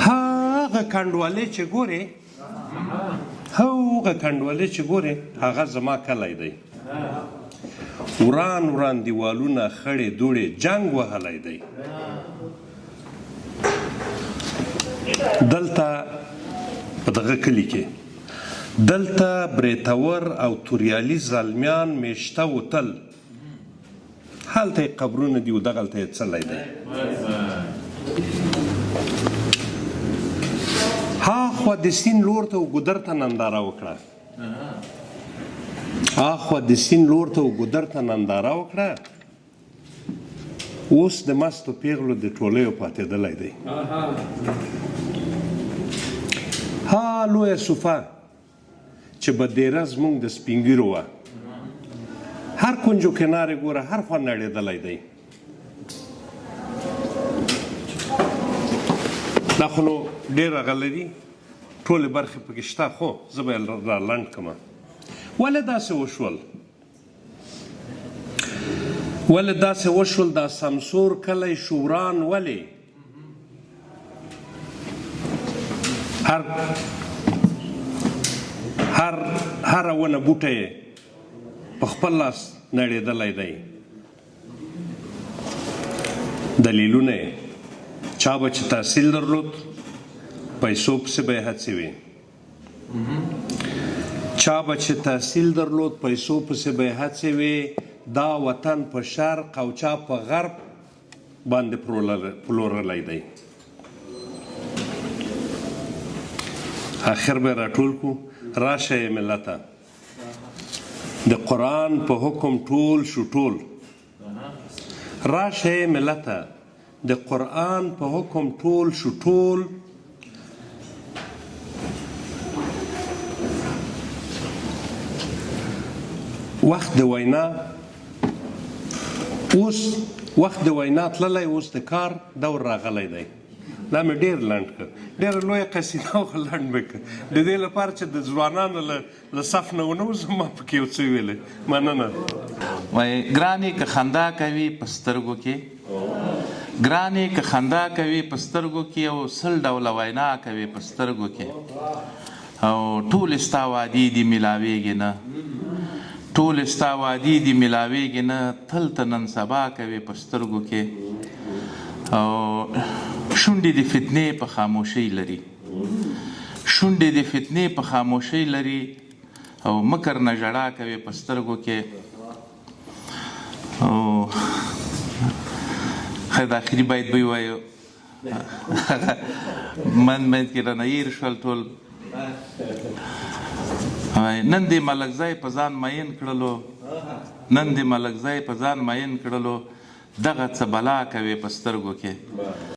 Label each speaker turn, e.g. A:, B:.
A: هغه کنډوالې چې ګورې هغه کنډوالې چې ګورې هغه زما کلی دی. وران وران دیوالونه خړې دوړې جنګ وهلی دی. دلته په دغه کلي کې دلته بریتور او توریالي زلمیان میشته وتل. هلته یې قبرونه دي او دغلته یې څلی دی. هاخوا د سیند لور ته و ګودر ته ننداره وکړه. هاخوا د سیند لور ته و ګودر ته ننداره وکړه. اوس د مستو پیغلو د ټولیو پاتېدلی دی. ها لویه صوفه چې بدیره زموږ د سپین ږیرو وه، هر کنج و کنار یې ګوره هر خوا نړېدلی دی. دا خو نو ډېر غله دي، ټولې برخې پکې شته، خو زه به یې را لنډ کړمه. ولې داسې وشول؟ ولې داسې وشول؟ دا سمسور کلی شوران ولې؟ هره ونه بوټه یې په خپل لاس نړېدلی دی. دلیلونه یې چا به چې تحصیل درلود پیسو پسې به یې هڅې وي، چا به چې تحصیل درلود پیسو پسې به یې هڅې وي. دا وطن په شرق او چا په غرب باندې پلورلی دی. آخر به راټول کړو. راشه یې ملته، د قرآن په حکم ټول شو ټول. راشه یې ملته، د قرآن په حکم ټول شو ټول. وخت د وینا اوس وخت د وینا تللی، اوس د کار دور راغلی دی. دا مې ډېر لنډ کړ، ډېره لویه قصیده خو لنډ مې کړ، د دې لپاره چې د ځوانانو له صف نه ونه وځم. ما پکې یو څه ویلی. مننه.
B: وایي ګرانې که خندا کوي په سترګو کې، ګرانې که خندا کوي په سترګو کې، او سل ډوله وینا کوي په سترګو کې، او ټولې ستا وعدې دي میلاویږي نه، ټولې ستا وعدې دي میلاویږي نه، تل ته نن سبا کوي په سترګو کې، او شونډې د فتنې په خاموشۍ لري، شونډې د فتنې په خاموشۍ لري، او مکر نه ژړا کوي په سترګو کې. او خیر د آخري بیت به یې ووایو، منځ کې رانه هېر شول ټول. نن دې ملکزی په ځان مین کړلو، نن دې ملکزی په ځان مین کړلو، دغه څه بلا کوي په سترګو کې.